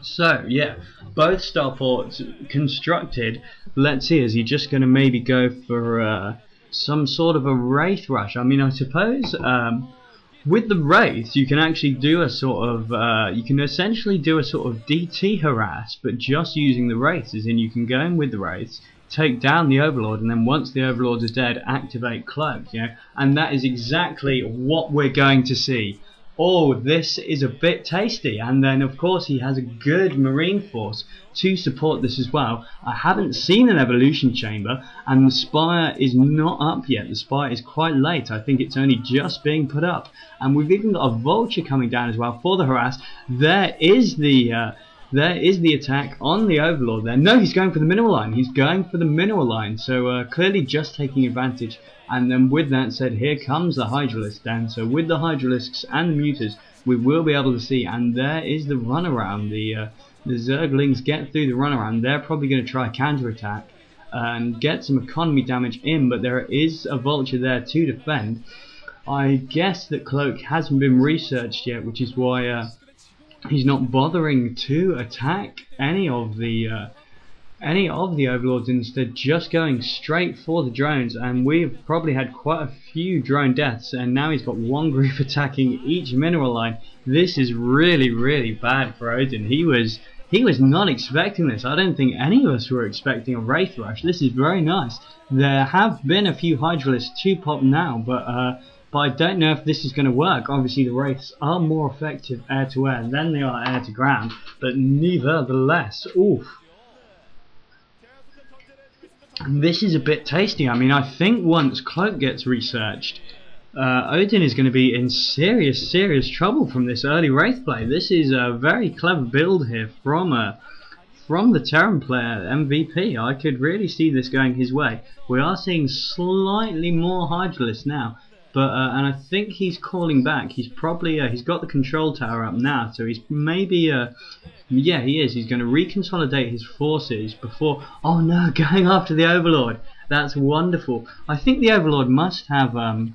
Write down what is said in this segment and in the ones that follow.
So yeah, both starports constructed. Let's see, is he just going to maybe go for some sort of a wraith rush? I mean, I suppose with the wraiths you can actually do a sort of you can essentially do a sort of DT harass, but just using the wraiths. As in, you can go in with the wraiths, take down the overlord, and then once the overlords are dead, activate cloak. And that is exactly what we're going to see. Oh, this is a bit tasty. And then of course he has a good marine force to support this as well. I haven't seen an evolution chamber, and the spire is not up yet. The spire is quite late. I think it's only just being put up, and we've even got a vulture coming down as well for the harass. There is the attack on the overlord there. No, he's going for the mineral line. He's going for the mineral line. So clearly just taking advantage. And then with that said, here comes the hydralisk down. So with the hydralisks and the muters, we will be able to see. And there is the runaround. The zerglings get through the runaround. They're probably going to try a counterattack and get some economy damage in. But there is a vulture there to defend. I guess that cloak hasn't been researched yet, which is why he's not bothering to attack any of the overlords, instead just going straight for the drones. And we've probably had quite a few drone deaths, and now he's got one group attacking each mineral line. This is really bad for oDin. He was not expecting this. I don't think any of us were expecting a wraith rush. This is very nice. There have been a few hydralisks to pop now, but I don't know if this is going to work. Obviously the wraiths are more effective air to air than they are air to ground, but nevertheless, oof. This is a bit tasty. I mean, I think once cloak gets researched, oDin is going to be in serious trouble from this early wraith play. This is a very clever build here from the Terran player MVP. I could really see this going his way. We are seeing slightly more hydralisk now, but and I think he's calling back. He's probably he's got the control tower up now, so he's maybe yeah, he is. He's going to reconsolidate his forces before... Oh no, going after the overlord. That's wonderful. I think the overlord must have... No,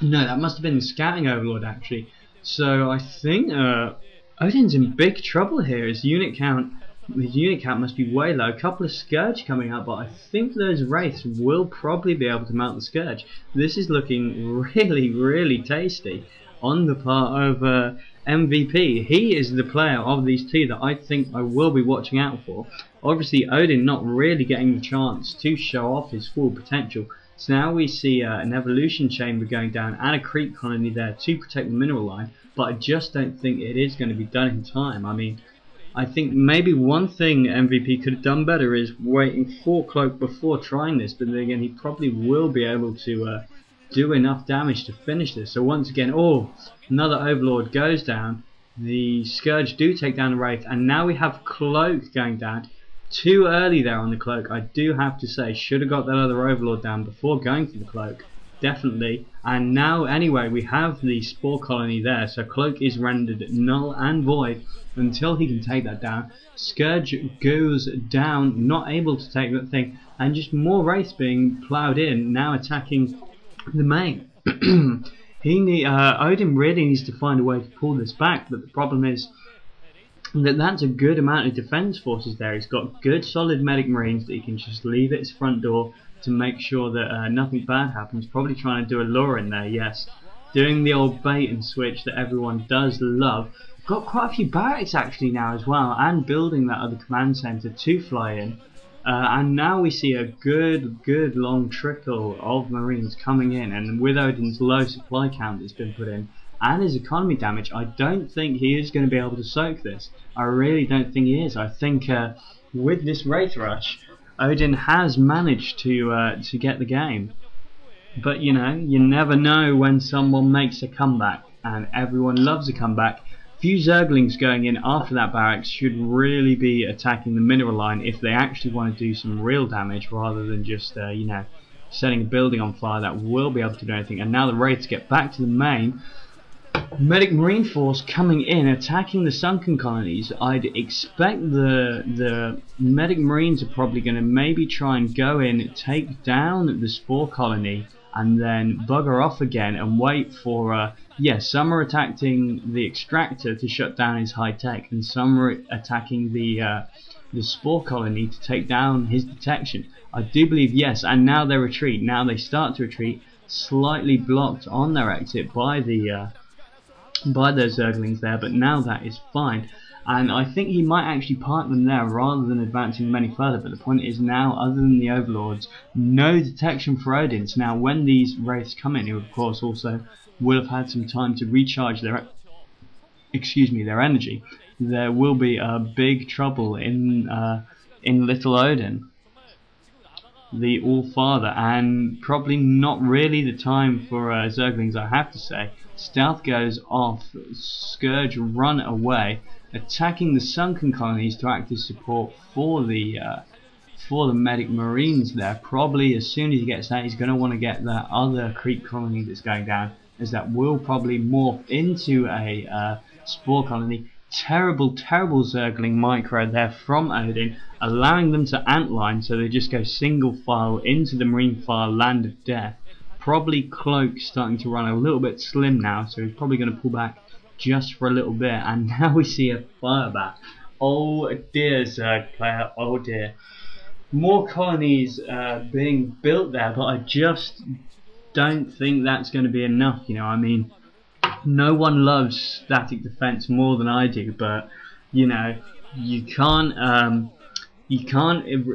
that must have been the scouting overlord actually. So I think oDin's in big trouble here. His unit count must be way low. A couple of Scourge coming up, but I think those wraiths will probably be able to mount the Scourge. This is looking really tasty on the part of MVP. He is the player of these two that I think I will be watching out for. Obviously oDin not really getting the chance to show off his full potential. So now we see an evolution chamber going down and a creep colony there to protect the mineral line, but I just don't think it is going to be done in time. I mean, I think maybe one thing MVP could have done better is waiting for cloak before trying this, but then again he probably will be able to do enough damage to finish this. So once again, oh, another overlord goes down. The Scourge do take down the wraith, and now we have cloak going down. Too early there on the cloak, I do have to say. Should have got that other overlord down before going for the cloak, definitely. And now anyway we have the spore colony there, so cloak is rendered null and void until he can take that down. Scourge goes down, not able to take that thing, and just more wraiths being ploughed in, now attacking the main. oDin really needs to find a way to pull this back, but the problem is that that's a good amount of defense forces there. He's got good solid medic marines that he can just leave at his front door to make sure that nothing bad happens. Probably trying to do a lure in there, yes. Doing the old bait and switch that everyone does love. Got quite a few barracks actually now as well, and building that other command centre to fly in. And now we see a good long trickle of marines coming in, and with oDin's low supply count that's been put in and his economy damage, I don't think he is going to be able to soak this. I really don't think he is. I think with this wraith rush, oDin has managed to get the game. But you know, you never know when someone makes a comeback, and everyone loves a comeback. Few zerglings going in after that barracks should really be attacking the mineral line if they actually want to do some real damage, rather than just you know, setting a building on fire that will be able to do anything. And now the wraiths get back to the main. Medic marine force coming in, attacking the sunken colonies. I'd expect the medic marines are probably going to maybe try and go in, take down the spore colony, and then bugger off again and wait for some are attacking the extractor to shut down his high tech, and some are attacking the spore colony to take down his detection. I do believe, yes, and now they retreat. Now they start to retreat, slightly blocked on their exit by the by those Zerglings there, but now that is fine. And I think he might actually park them there rather than advancing them any further. But the point is now, other than the Overlords, no detection for oDin. So now when these Wraiths come in, who of course also will have had some time to recharge their their energy, there will be a big trouble in little oDin, the All-Father, and probably not really the time for Zerglings, I have to say. Stealth goes off, Scourge run away, attacking the sunken colonies to act as support for the medic marines there. Probably as soon as he gets that, he's going to want to get that other creep colony that's going down, as that will probably morph into a spore colony. Terrible Zergling micro there from oDin, allowing them to antline, so they just go single file into the marine file land of death. Probably Cloak starting to run a little bit slim now, so he's probably going to pull back just for a little bit. And now we see a fireback. Oh dear, Zerg player, oh dear. More colonies being built there, but I just don't think that's going to be enough. You know, I mean, no one loves static defense more than I do, but you know, you can't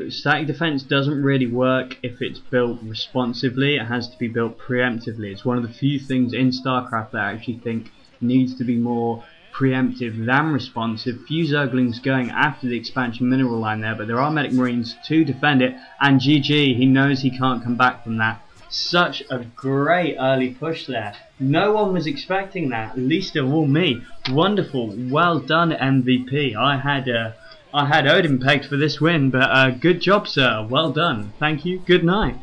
static defense doesn't really work if it's built responsively. It has to be built preemptively. It's one of the few things in StarCraft that I actually think needs to be more preemptive than responsive. Few Zerglings going after the expansion mineral line there, but there are medic marines to defend it, and GG, he knows he can't come back from that. Such a great early push there. No one was expecting that, least of all me. Wonderful, well done MVP. I had oDin pegged for this win, but good job, sir. Well done. Thank you. Good night.